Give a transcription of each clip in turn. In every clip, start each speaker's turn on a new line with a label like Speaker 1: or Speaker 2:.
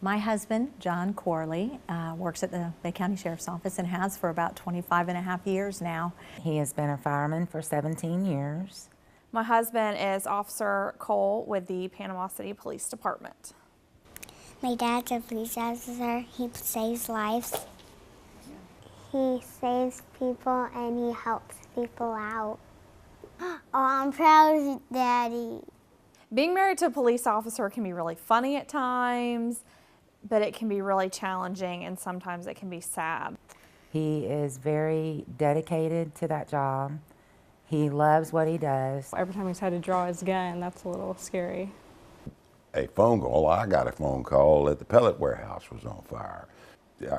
Speaker 1: My husband, John Corley, works at the Bay County Sheriff's Office and has for about 25.5 years now.
Speaker 2: He has been a fireman for 17 years.
Speaker 3: My husband is Officer Cole with the Panama City Police Department.
Speaker 4: My dad's a police officer. He saves lives. He saves people and he helps people out. Oh, I'm proud of you, Daddy.
Speaker 3: Being married to a police officer can be really funny at times, but it can be really challenging and sometimes it can be sad.
Speaker 2: He is very dedicated to that job. He loves what he does.
Speaker 5: Every time he's had to draw his gun, that's a little scary.
Speaker 6: A phone call, I got a phone call that the pellet warehouse was on fire.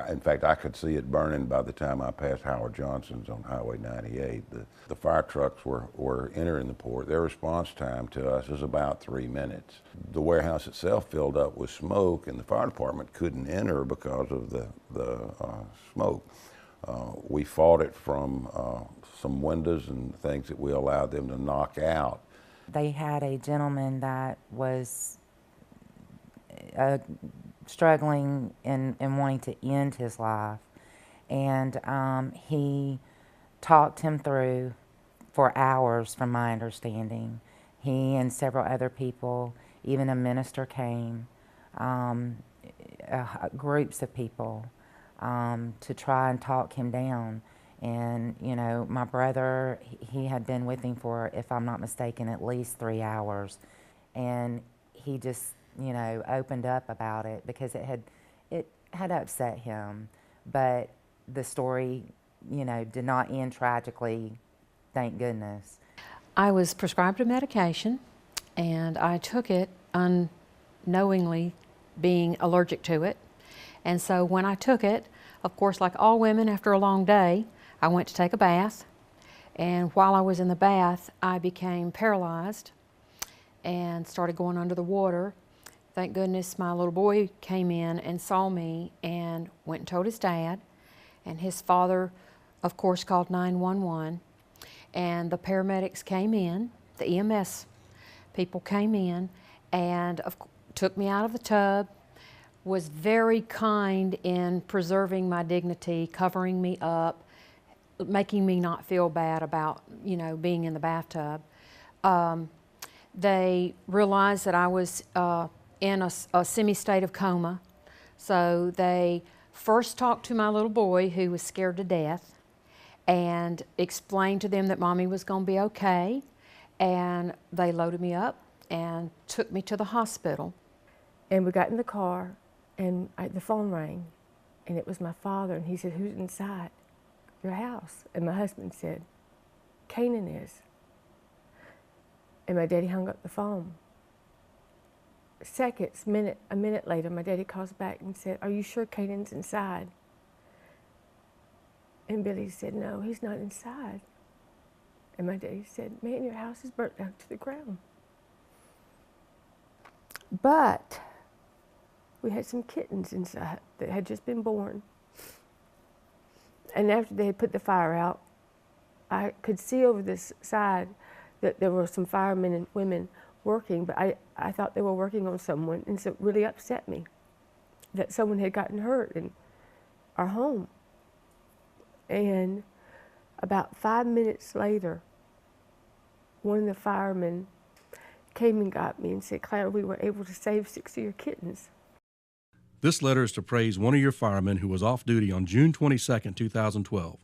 Speaker 6: In fact, I could see it burning by the time I passed Howard Johnson's on Highway 98. The fire trucks were entering the port. Their response time to us is about 3 minutes. The warehouse itself filled up with smoke, and the fire department couldn't enter because of the smoke. We fought it from some windows and things that we allowed them to knock out.
Speaker 2: They had a gentleman that was struggling and wanting to end his life, and he talked him through for hours, from my understanding. He and several other people, even a minister came, groups of people, to try and talk him down. And you know, my brother, he had been with him for, if I'm not mistaken, at least 3 hours, and he just, you know, opened up about it because it had upset him. But the story, you know, did not end tragically, thank goodness.
Speaker 7: I was prescribed a medication and I took it unknowingly, being allergic to it. And so when I took it, of course, like all women, after a long day, I went to take a bath. And while I was in the bath, I became paralyzed and started going under the water. Thank goodness my little boy came in and saw me and went and told his dad. And his father, of course, called 911. And the paramedics came in, the EMS people came in and took me out of the tub, was very kind in preserving my dignity, covering me up, making me not feel bad about, you know, being in the bathtub. They realized that I was in a semi-state of coma. So they first talked to my little boy, who was scared to death, and explained to them that Mommy was going to be okay. And they loaded me up and took me to the hospital.
Speaker 8: And we got in the car, and the phone rang, and it was my father, and he said, "Who's inside your house?" And my husband said, "Canaan is." And my daddy hung up the phone. A minute later, my daddy calls back and said, "Are you sure Canaan's inside?" And Billy said, "No, he's not inside." And my daddy said, "Man, your house is burnt down to the ground." But we had some kittens inside that had just been born. And after they had put the fire out, I could see over this side that there were some firemen and women working, but I thought they were working on someone, and so it really upset me that someone had gotten hurt in our home. And about 5 minutes later, one of the firemen came and got me and said, "Claire, we were able to save 6 of your kittens."
Speaker 9: This letter is to praise one of your firemen who was off duty on June 22, 2012.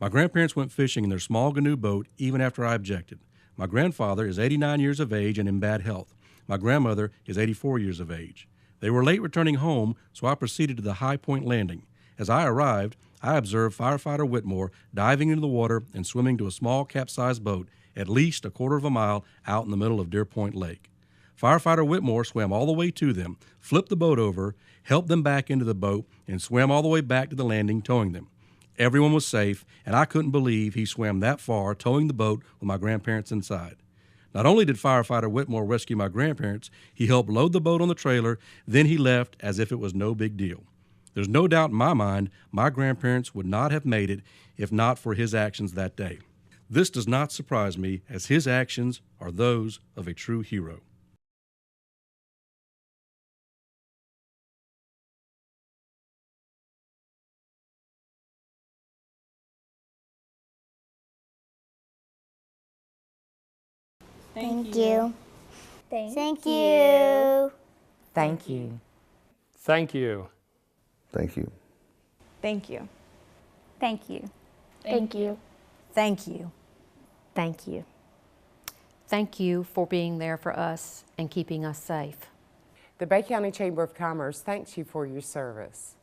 Speaker 9: My grandparents went fishing in their small canoe boat even after I objected. My grandfather is 89 years of age and in bad health. My grandmother is 84 years of age. They were late returning home, so I proceeded to the High Point landing. As I arrived, I observed firefighter Whitmore diving into the water and swimming to a small capsized boat at least a quarter of a mile out in the middle of Deer Point Lake. Firefighter Whitmore swam all the way to them, flipped the boat over, helped them back into the boat, and swam all the way back to the landing, towing them. Everyone was safe, and I couldn't believe he swam that far, towing the boat with my grandparents inside. Not only did firefighter Whitmore rescue my grandparents, he helped load the boat on the trailer, then he left as if it was no big deal. There's no doubt in my mind my grandparents would not have made it if not for his actions that day. This does not surprise me, as his actions are those of a true hero.
Speaker 4: Thank you.
Speaker 3: Thank
Speaker 4: you.
Speaker 2: Thank you.
Speaker 10: Thank you.
Speaker 6: Thank you.
Speaker 3: Thank you.
Speaker 11: Thank you.
Speaker 3: Thank you.
Speaker 1: Thank you.
Speaker 11: Thank you.
Speaker 7: Thank you for being there for us and keeping us safe.
Speaker 12: The Bay County Chamber of Commerce thanks you for your service.